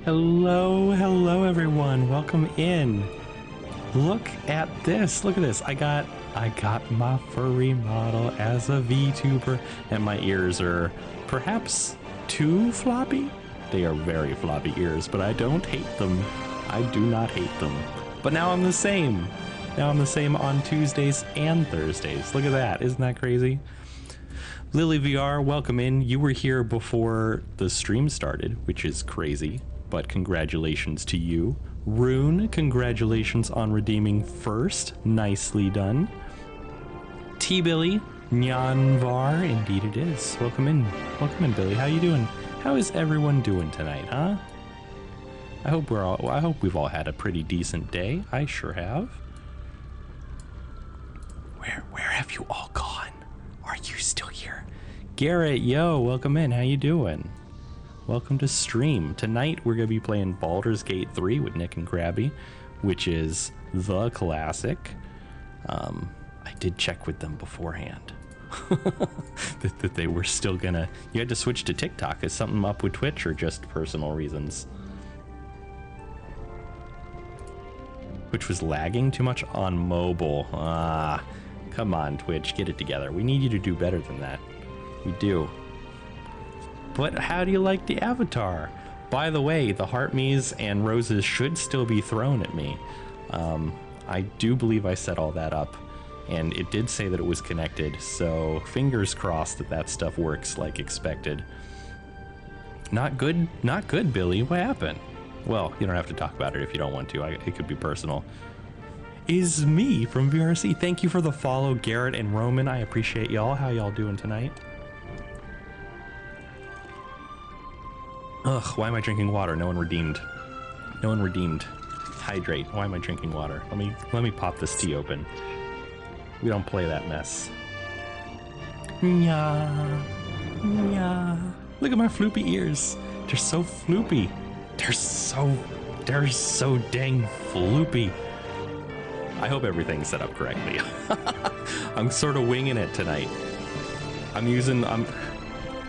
Hello everyone. Welcome in. Look at this. Look at this. I got my furry model as a VTuber, and my ears are perhaps too floppy. They are very floppy ears, but I don't hate them. I do not hate them. But now I'm the same. Now I'm the same on Tuesdays and Thursdays. Look at that. Isn't that crazy? Lily VR, welcome in. You were here before the stream started, which is crazy, but congratulations to you. Rune, congratulations on redeeming first. Nicely done. T-Billy, Nyavarr, indeed it is. Welcome in. Welcome in, Billy. How you doing? How is everyone doing tonight, huh? I hope we've all had a pretty decent day. I sure have. Where have you all gone? Are you still here? Garrett, yo, welcome in. How you doing? Welcome to stream. Tonight we're going to be playing Baldur's Gate 3 with Nick and Krabby, which is the classic. I did check with them beforehand that they were still gonna... You had to switch to TikTok. Is something up with Twitch or just personal reasons? Which was lagging too much on mobile. Come on, Twitch, get it together. We need you to do better than that. We do. But how do you like the avatar? By the way, the heart me's and roses should still be thrown at me. I do believe I set all that up, and it did say that it was connected, so fingers crossed that that stuff works like expected. Not good, Billy. What happened? Well, you don't have to talk about it if you don't want to. It could be personal. Is me from VRC. Thank you for the follow, Garrett and Roman. I appreciate y'all. How y'all doing tonight? Ugh, why am I drinking water? No one redeemed. No one redeemed. Hydrate. Why am I drinking water? Let me pop this tea open. We don't play that mess. Nya. Nya. Look at my floopy ears. They're so floopy. They're so dang floopy. I hope everything's set up correctly. I'm sort of winging it tonight.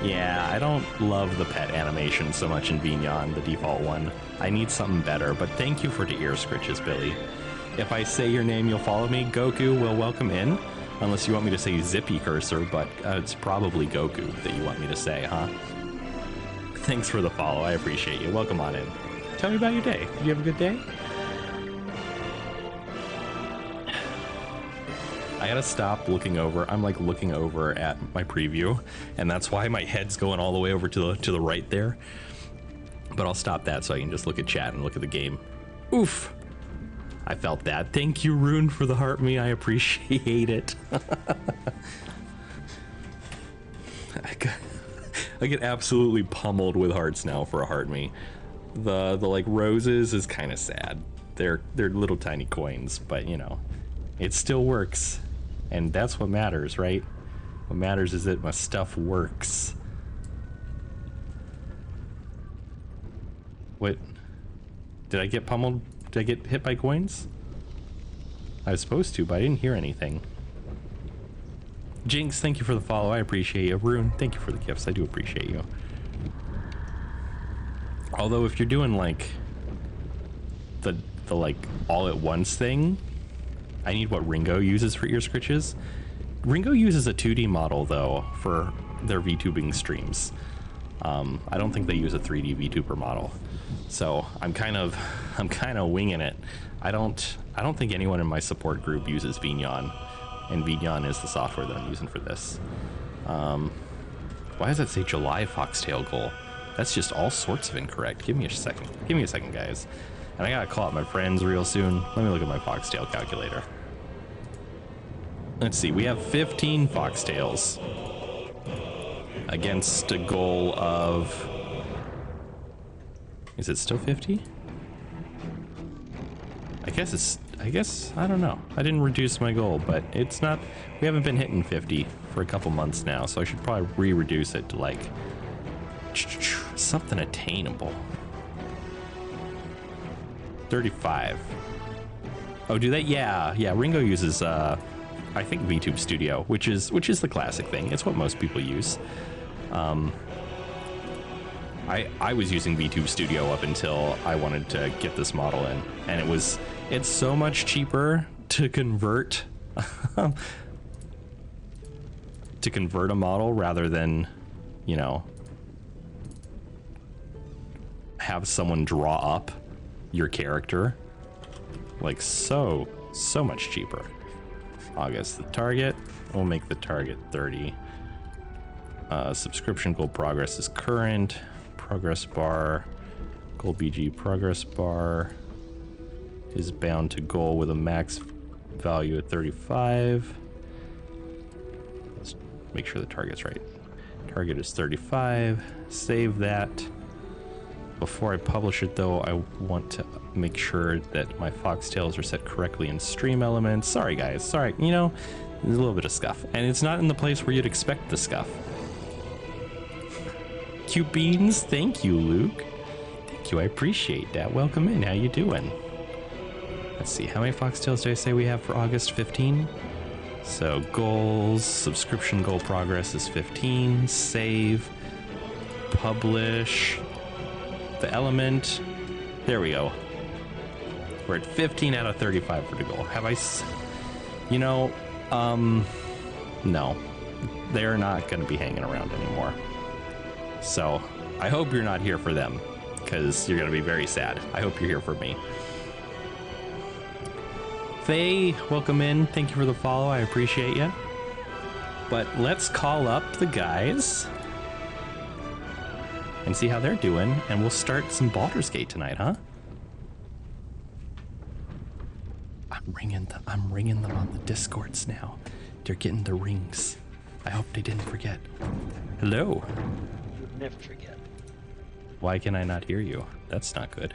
Yeah, I don't love the pet animation so much in Vignon, the default one. I need something better, but thank you for the ear scritches, Billy. If I say your name, you'll follow me. Goku will welcome in, unless you want me to say Zippy Cursor, but it's probably Goku that you want me to say, huh? Thanks for the follow, I appreciate you. Welcome on in. Tell me about your day. Did you have a good day? I gotta stop looking over. I'm like looking over at my preview, and that's why my head's going all the way over to the right there. But I'll stop that so I can just look at chat and look at the game. Oof. I felt that. Thank you, Rune, for the heart me. I appreciate it. I get absolutely pummeled with hearts now for a heart me. The like roses is kind of sad. They're little tiny coins, but you know, it still works. And that's what matters, right? What matters is that my stuff works. What? Did I get pummeled? Did I get hit by coins? I was supposed to, but I didn't hear anything. Jinx, thank you for the follow. I appreciate you. Rune, thank you for the gifts. I do appreciate you. Although if you're doing like the like all at once thing, I need what Ringo uses for ear scritches. Ringo uses a 2D model though for their VTubing streams. I don't think they use a 3D VTuber model. So I'm kind of winging it. I don't think anyone in my support group uses Vignon, and Vignon is the software that I'm using for this. Why does that say July Foxtail goal? That's just all sorts of incorrect. Give me a second. Give me a second, guys. And I gotta call out my friends real soon. Let me look at my foxtail calculator. Let's see, we have 15 foxtails against a goal of... Is it still 50? I guess, I don't know. I didn't reduce my goal, but it's not... We haven't been hitting 50 for a couple months now, so I should probably re-reduce it to like... something attainable. 35. Oh, do they? Yeah, Ringo uses I think VTube Studio, which is the classic thing. It's what most people use. I was using VTube Studio up until I wanted to get this model in, and it's so much cheaper to convert to convert a model rather than, you know, have someone draw up your character. Like so much cheaper. August, the target. We'll make the target 30. Subscription goal progress is current. Progress bar, goal BG progress bar is bound to goal with a max value at 35. Let's make sure the target's right. Target is 35. Save that. Before I publish it though, I want to make sure that my foxtails are set correctly in stream elements. Sorry guys, sorry, you know, there's a little bit of scuff. And it's not in the place where you'd expect the scuff. Cute beans, thank you, Luke. Thank you, I appreciate that. Welcome in, how you doing? Let's see, how many foxtails do I say we have for August? 15? So goals, subscription goal progress is 15. Save, publish, the element. There we go. We're at 15 out of 35 for the goal. Have I, you know, no. They're not going to be hanging around anymore. So I hope you're not here for them, because you're going to be very sad. I hope you're here for me. Faye, welcome in. Thank you for the follow. I appreciate you. But let's call up the guys and see how they're doing, and we'll start some Baldur's Gate tonight, huh? I'm ringing them on the Discords now. They're getting the rings. I hope they didn't forget. Hello. Never forget. Why can I not hear you? That's not good.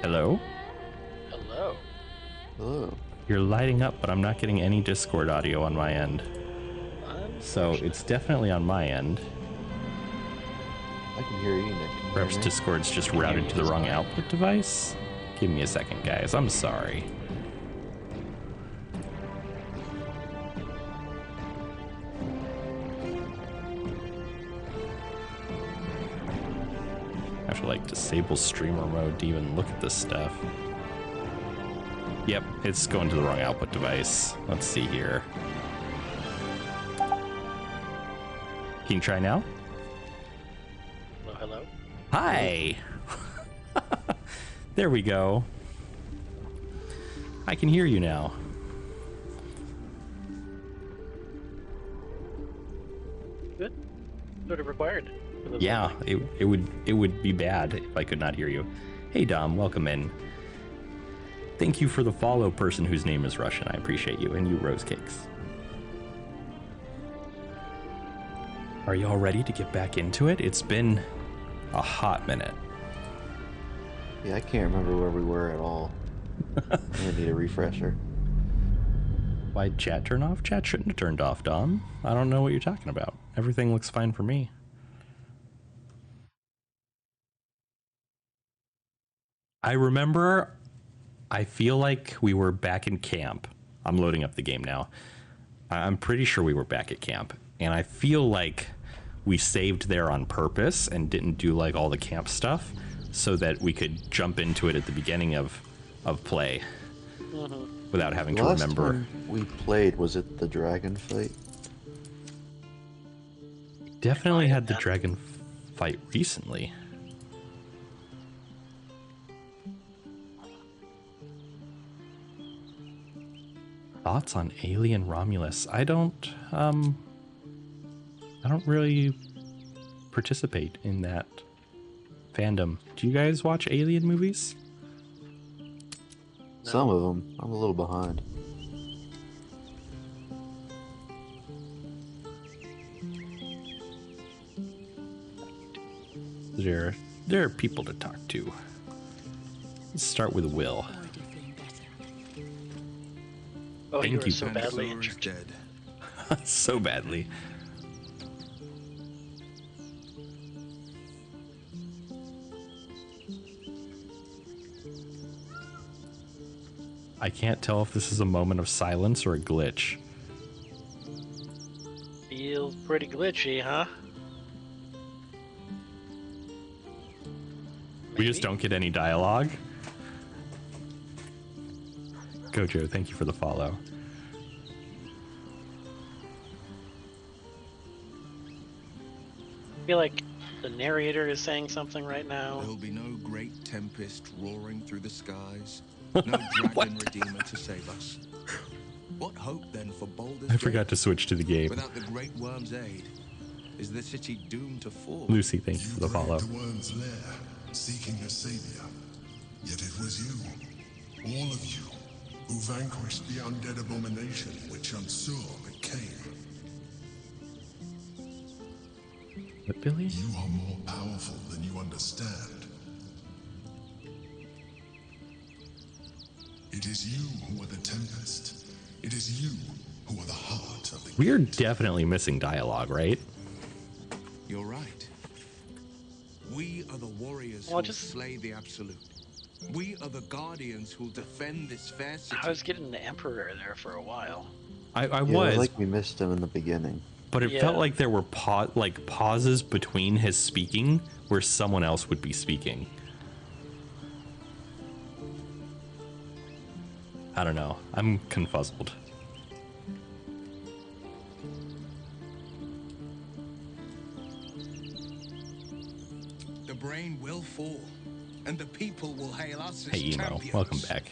Hello? Hello. Hello. You're lighting up, but I'm not getting any Discord audio on my end. So it's definitely on my end. I can hear you, Nick. Perhaps Discord's just routed to the wrong output device? Give me a second, guys. I'm sorry. I have to like disable streamer mode to even look at this stuff. Yep, it's going to the wrong output device. Let's see here. Can you try now? Hello, hello. Hi! There we go. I can hear you now. Good. Sort of required. Yeah, it would be bad if I could not hear you. Hey Dom, welcome in. Thank you for the follow, person whose name is Russian. I appreciate you, and you rose cakes. Are y'all ready to get back into it? It's been a hot minute. Yeah, I can't remember where we were at all. I need a refresher. Why'd chat turn off? Chat shouldn't have turned off, Dom. I don't know what you're talking about. Everything looks fine for me. I remember, I feel like we were back in camp. I'm loading up the game now. I'm pretty sure we were back at camp. And I feel like we saved there on purpose and didn't do like all the camp stuff so that we could jump into it at the beginning of play without having to remember. Last time we played, was it the dragon fight? Definitely had the dragon fight recently. Thoughts on Alien Romulus? I don't really participate in that fandom. Do you guys watch Alien movies? No. Some of them. I'm a little behind. There are people to talk to. Let's start with Will. Oh, Thank you were you. so badly injured. Dead. So badly. I can't tell if this is a moment of silence or a glitch. Feels pretty glitchy, huh? We just Maybe? don't get any dialogue. Gojo, thank you for the follow. I feel like the narrator is saying something right now. There'll be no great tempest roaring through the skies, no dragon redeemer to save us. What hope then for Baldur's I forgot Gate? to switch to the game. Without the great worm's aid, is the city doomed to fall? Lucy, thank you for the follow. The worm's lair, seeking a savior. Yet it was you, all of you, who vanquished the undead abomination which Unsur became. But Billy? You are more powerful than you understand. It is you who are the Tempest. It is you who are the heart of the We are gate. definitely missing dialogue, right? You're right. We are the warriors Well, who slay the absolute. We are the guardians who'll defend this fair city. I was getting the Emperor there for a while. I Yeah, was, like we missed him in the beginning. but it Yeah. felt like there were pauses between his speaking where someone else would be speaking. I don't know. I'm confuzzled. The brain will fall, and the people will hail us as Hey, Emo. champions. Welcome back.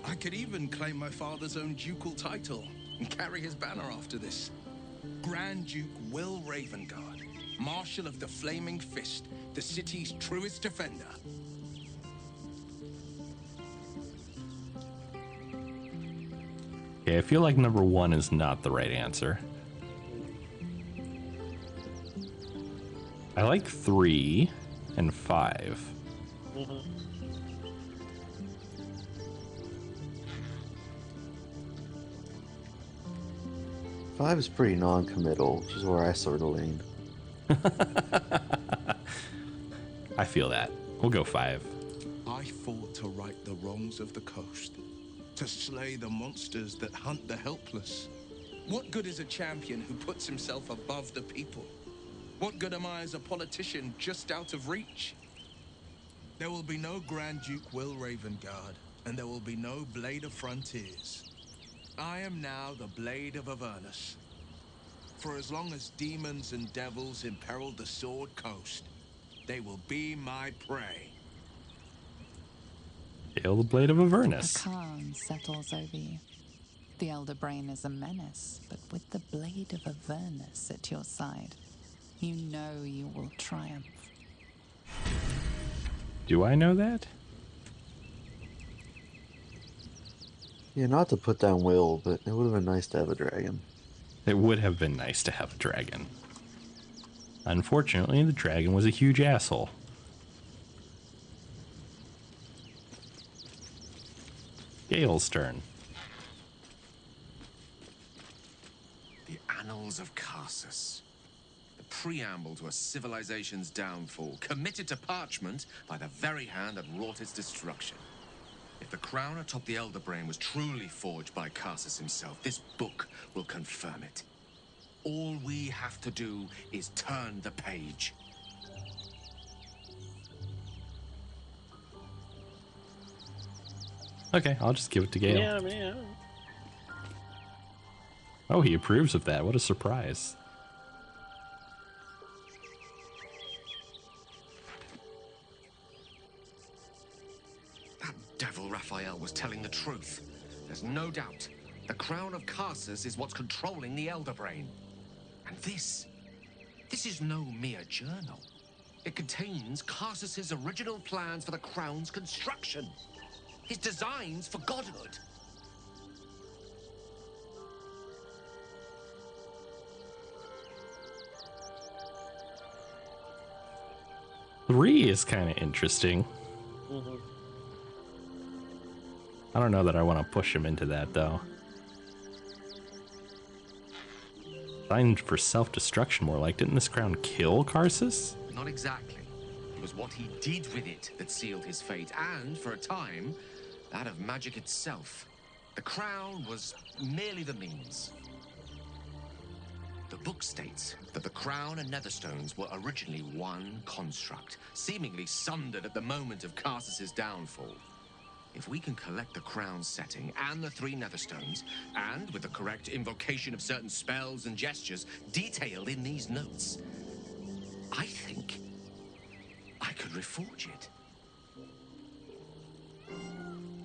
I could even claim my father's own ducal title and carry his banner after this. Grand Duke Will Ravengard, Marshal of the Flaming Fist, the city's truest defender. Okay, I feel like number 1 is not the right answer. I like 3 and 5. Mm-hmm. 5 is pretty non-committal, which is where I sort of lean. I feel that. We'll go 5. I fought to right the wrongs of the coast, to slay the monsters that hunt the helpless. What good is a champion who puts himself above the people? What good am I as a politician just out of reach? There will be no Grand Duke Will Ravengard, and there will be no Blade of Frontiers. I am now the Blade of Avernus. For as long as demons and devils imperil the Sword Coast, they will be my prey. Hail the Blade of The Avernus. calm settles over you. The Elder Brain is a menace, but with the Blade of Avernus at your side, you know you will triumph. Do I know that? Yeah, not to put down Will, but it would have been nice to have a dragon. It would have been nice to have a dragon. Unfortunately, the dragon was a huge asshole. Gale's turn. The Annals of Karsus. The preamble to a civilization's downfall, committed to parchment by the very hand that wrought its destruction. If the crown atop the Elder Brain was truly forged by Karsus himself, this book will confirm it. All we have to do is turn the page. Okay, I'll just give it to Gale. Yeah, man. Oh, he approves of that. What a surprise. That devil Raphael was telling the truth. There's no doubt. The crown of Karsus is what's controlling the Elder Brain. And this is no mere journal. It contains Karsus's original plans for the crown's construction. His designs for godhood. Three is kind of interesting. Mm-hmm. I don't know that I want to push him into that, though. Designed for self-destruction, more like. Didn't this crown kill Karsus? Not exactly. It was what he did with it that sealed his fate, and, for a time, that of magic itself. The crown was merely the means. The book states that the crown and netherstones were originally one construct, seemingly sundered at the moment of Karsus's downfall. If we can collect the crown setting and the 3 netherstones, and with the correct invocation of certain spells and gestures detailed in these notes, I think I could reforge it.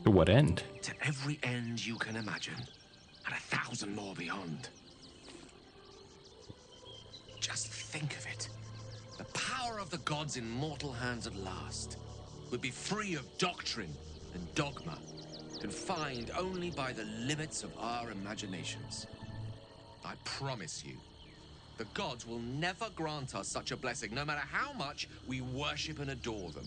To what end? To every end you can imagine, and 1,000 more beyond. Just think of it. The power of the gods in mortal hands at last would be free of doctrine and dogma, confined only by the limits of our imaginations. I promise you, the gods will never grant us such a blessing, no matter how much we worship and adore them.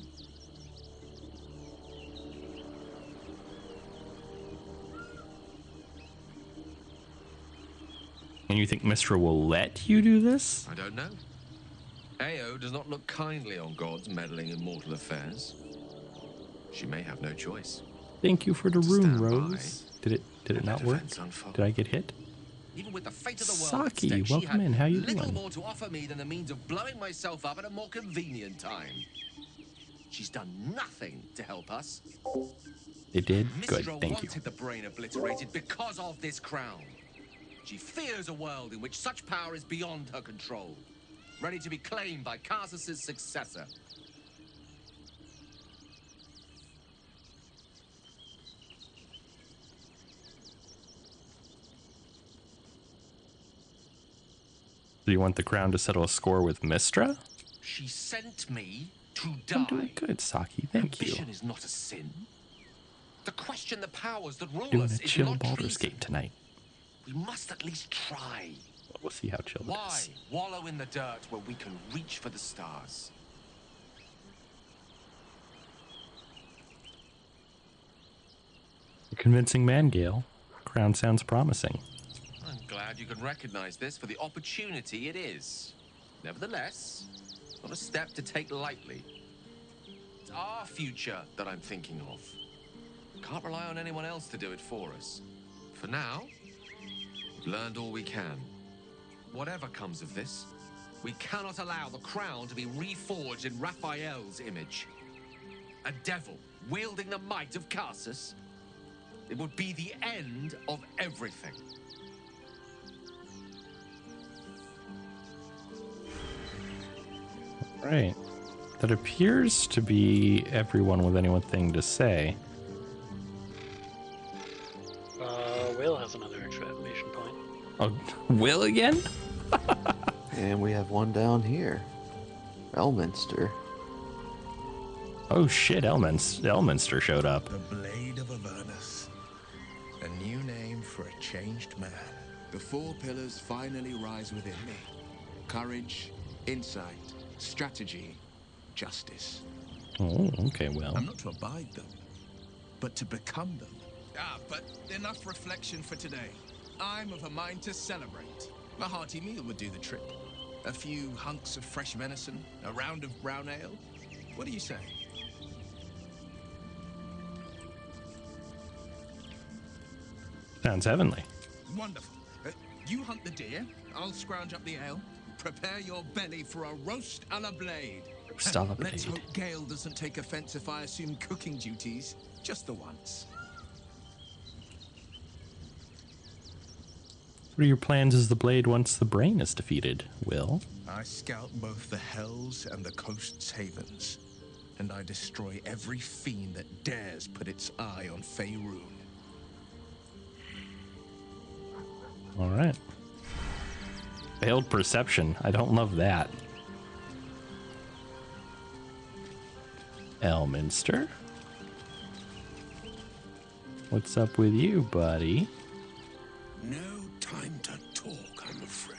And you think Mistra will let you do this? I don't know. Ao does not look kindly on gods meddling in mortal affairs. She may have no choice. Thank you for the Stand room, by Rose. Did it not work? events unfold. Did I get hit? Even with the fate of the world at Saki, stake, she welcome had in. How you little doing? more to offer me than the means of blowing myself up at a more convenient time. She's done nothing to help us. It did? Good, Mistra thank you. wanted the brain obliterated because of this crown. She fears a world in which such power is beyond her control, ready to be claimed by Karsus's successor. Do you want the crown to settle a score with Mistra? She sent me to I'm die. doing good, Saki. Thank you. Ambition is not a sin. To question the powers that rule Doing us a is chill not Baldur's treason. Gate tonight. We must at least try. We'll see how chill it Why is. wallow in the dirt where we can reach for the stars? A convincing man, Gale. Crown sounds promising. I'm glad you can recognize this for the opportunity it is. Nevertheless, not a step to take lightly. It's our future that I'm thinking of. Can't rely on anyone else to do it for us. For now, we've learned all we can. Whatever comes of this, we cannot allow the crown to be reforged in Raphael's image. A devil wielding the might of Karsus. It would be the end of everything. Right. That appears to be everyone with anything to say. Will has another exclamation point. Oh, Will again? And we have one down here. Elminster. Oh shit, Elminster showed up. The Blade of Avernus. A new name for a changed man. The 4 pillars finally rise within me. Courage, insight, strategy, justice. Oh, okay, well. I'm not to abide them, but to become them. But enough reflection for today. I'm of a mind to celebrate. A hearty meal would do the trick. A few hunks of fresh venison, a round of brown ale. What do you say? Sounds heavenly. Wonderful. You hunt the deer, I'll scrounge up the ale. Prepare your belly for a roast a la blade. Roast a la Let's blade. hope Gale doesn't take offense if I assume cooking duties just the once. What are your plans as the blade once the brain is defeated, Will? I scout both the hells and the coast's havens, and I destroy every fiend that dares put its eye on Faerun. All right. Failed perception. I don't love that. Elminster? What's up with you, buddy? No time to talk, I'm afraid.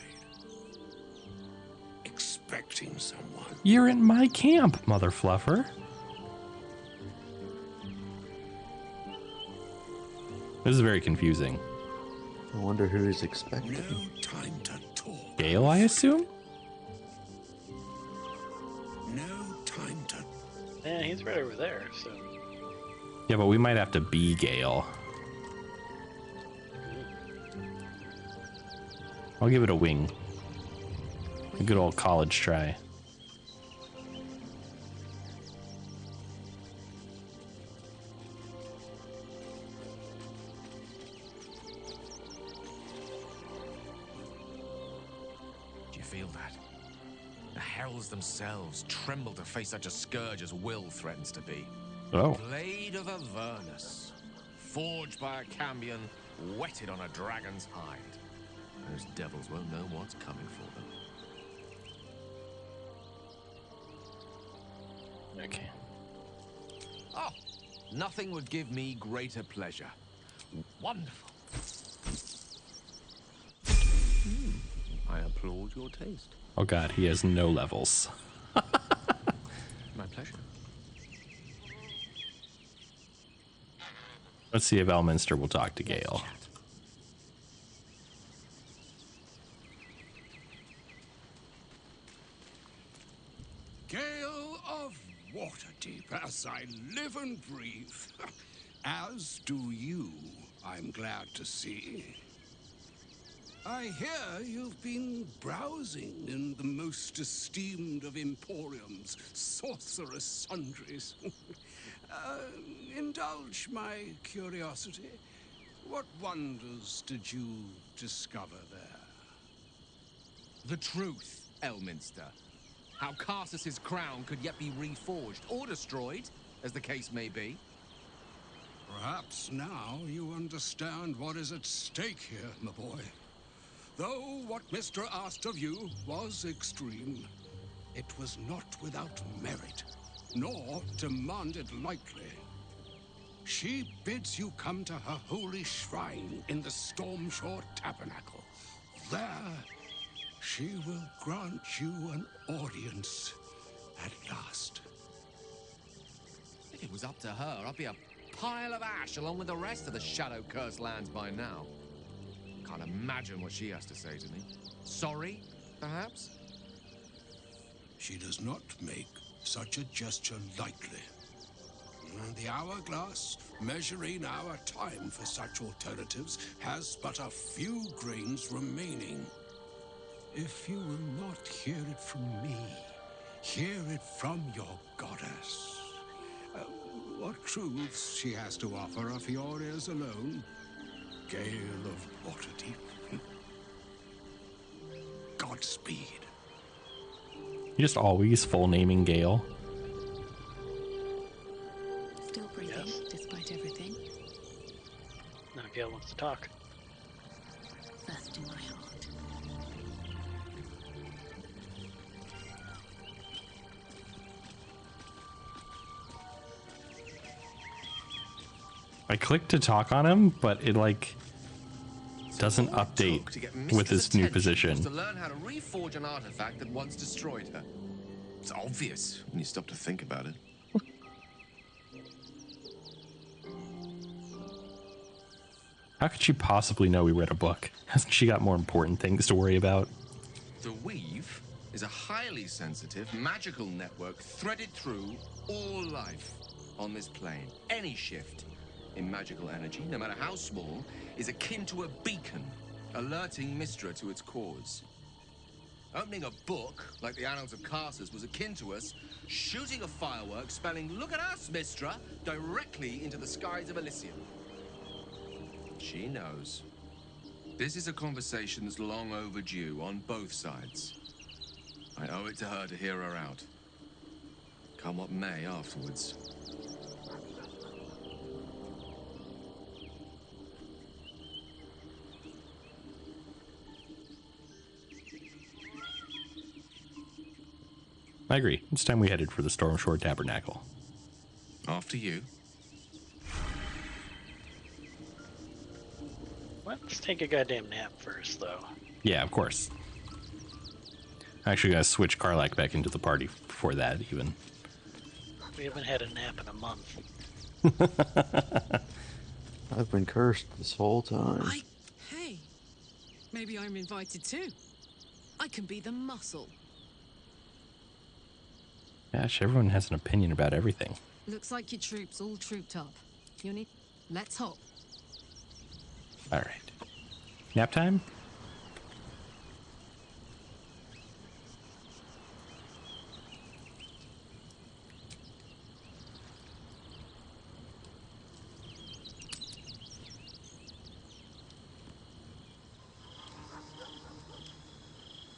Expecting someone. You're in my camp, mother fluffer. This is very confusing. I wonder who he's expecting. No time to talk. Gale, I assume? No time to. Yeah, he's right over there, so. Yeah, but we might have to be Gale. I'll give it a wing. A good old college try. Do you feel that? The heralds themselves tremble to face such a scourge as Will threatens to be. Oh. Blade of Avernus, forged by a cambion, whetted on a dragon's hide. Those devils won't know what's coming for them. Okay. Oh, nothing would give me greater pleasure. Wonderful. I applaud your taste. Oh god, he has no levels. My pleasure. Let's see if Elminster will talk to Gale. Gale of Waterdeep, as I live and breathe. As do you, I'm glad to see. I hear you've been browsing in the most esteemed of emporiums, sorcerous sundries. Indulge my curiosity. What wonders did you discover there? The truth, Elminster. How Carsus's crown could yet be reforged or destroyed, as the case may be. Perhaps now you understand what is at stake here, my boy. Though what Mister asked of you was extreme, it was not without merit, nor demanded lightly. She bids you come to her holy shrine in the Stormshore Tabernacle. There, she will grant you an audience at last. If it was up to her, I'd be a pile of ash along with the rest of the shadow-cursed lands by now. Can't imagine what she has to say to me. Sorry, perhaps? She does not make such a gesture lightly. The hourglass, measuring our time for such alternatives, has but a few grains remaining. If you will not hear it from me, hear it from your goddess. What truths she has to offer are for your ears alone. Gale of Waterdeep. Godspeed. You just always full naming Gale. Still breathing, Yes. despite everything. Now Gale wants to talk. First in my heart. I clicked to talk on him, but it like doesn't update with his new position. To learn how to reforge an artifact that once destroyed her. It's obvious when you stop to think about it. How could she possibly know we read a book? Hasn't she got more important things to worry about? The Weave is a highly sensitive, magical network threaded through all life on this plane. Any shift in magical energy, no matter how small, is akin to a beacon, alerting Mystra to its cause. Opening a book, like the Annals of Carsus, was akin to us shooting a firework spelling, "Look at us, Mystra," directly into the skies of Elysium. She knows. This is a conversation that's long overdue on both sides. I owe it to her to hear her out. Come what may afterwards. I agree. It's time we headed for the Stormshore Tabernacle. After you. Let's take a goddamn nap first, though. Yeah, of course. I actually gotta switch Karlak back into the party before that, even. We haven't had a nap in a month. I've been cursed this whole time. Hey, maybe I'm invited too. I can be the muscle. Gosh, everyone has an opinion about everything. Looks like your troops all trooped up. You need... Let's hop. All right. Nap time?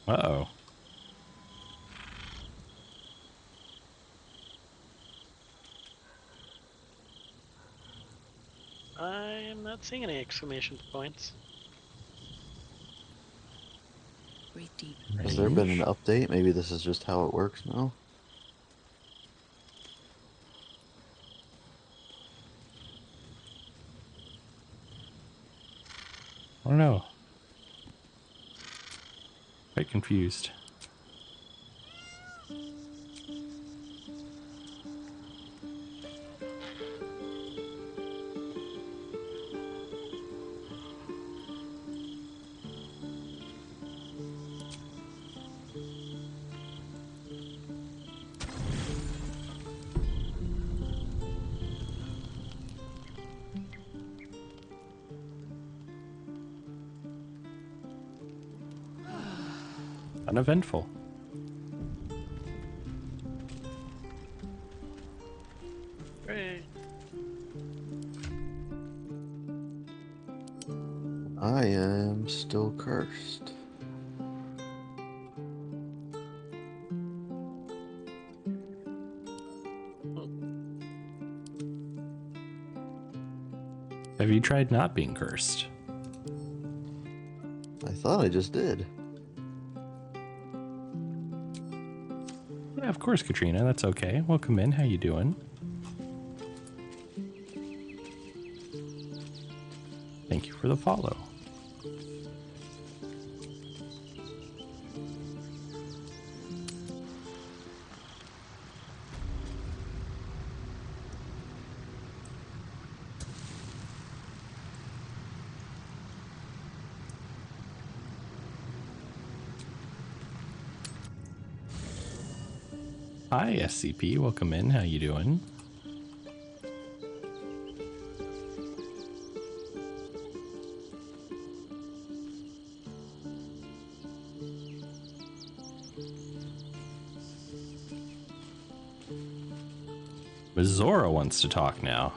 Uh-oh. I'm not seeing any exclamation points. Breathe deep. Has there been an update? Maybe this is just how it works now. I don't know. Quite confused. Uneventful. Hooray. I am still cursed. Have you tried not being cursed? I thought I just did. Yeah, of course, Katrina. That's okay. Welcome in. How you doing? Thank you for the follow. Hi, SCP. Welcome in. How you doing? Zora wants to talk now.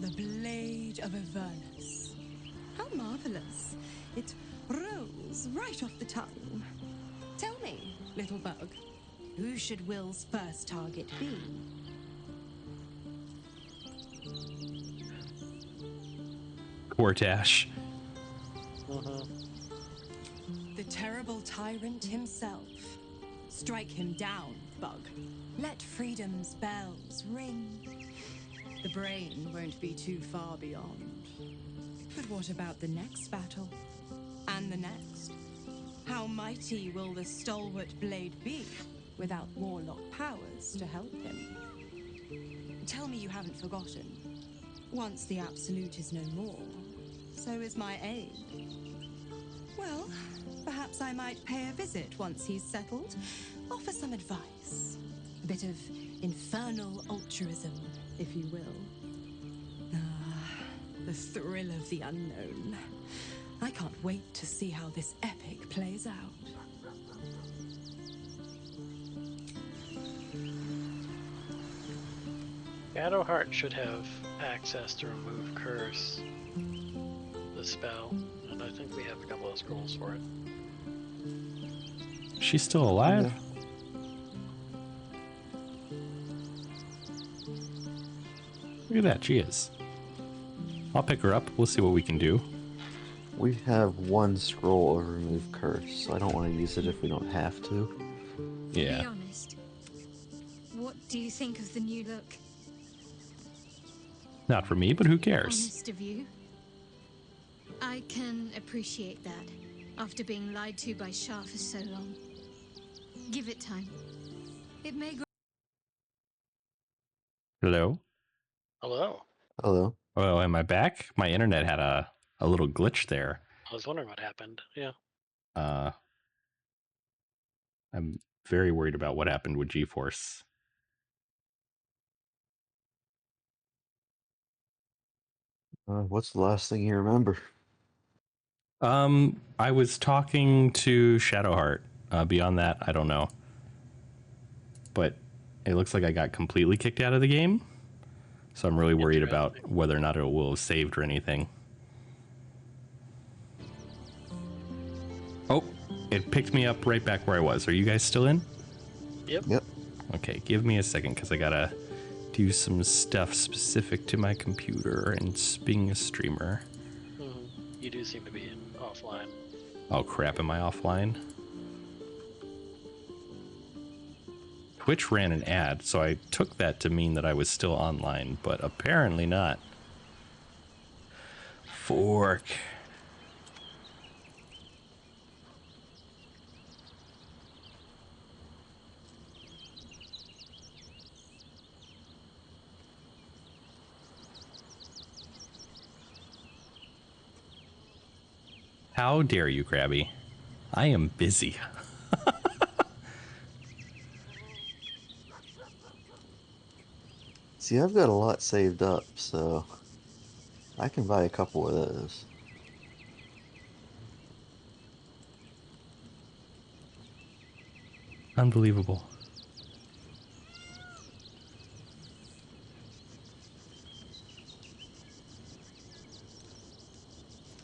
The blade of Avernus. How marvelous. It rolls right off the tongue. Tell me, little bug, who should Will's first target be? Quartash. The terrible tyrant himself. Strike him down, bug. Let freedom's bells ring. The brain won't be too far beyond. But what about the next battle? And the next? How mighty will the stalwart blade be without warlock powers to help him? Tell me you haven't forgotten. Once the Absolute is no more, so is my aid. Well, perhaps I might pay a visit once he's settled. Offer some advice. A bit of infernal altruism, if you will. Ah, the thrill of the unknown. I can't wait to see how this epic plays out. Shadowheart should have access to remove curse, the spell, and I think we have a couple of scrolls for it. She's still alive? Look at that, she is. I'll pick her up. We'll see what we can do. We have one scroll of remove curse, so I don't want to use it if we don't have to. Yeah. Be honest. What do you think of the new look? Not for me, but who cares? Honest of you. I can appreciate that, after being lied to by Shah for so long. Give it time. It may grow. Hello? Hello. Hello. Oh, am I back? My internet had a little glitch there. I was wondering what happened. Yeah. I'm very worried about what happened with GeForce. What's the last thing you remember? I was talking to Shadowheart. Beyond that, I don't know. But it looks like I got completely kicked out of the game. So I'm really worried about whether or not it will have saved or anything. Oh, it picked me up right back where I was. Are you guys still in? Yep. Yep. Okay, give me a second because I gotta do some stuff specific to my computer and being a streamer. You do seem to be offline. Oh crap, am I offline? Twitch ran an ad, so I took that to mean that I was still online, but apparently not. Fork. How dare you, Krabby? I am busy. See, I've got a lot saved up, so I can buy a couple of those. Unbelievable.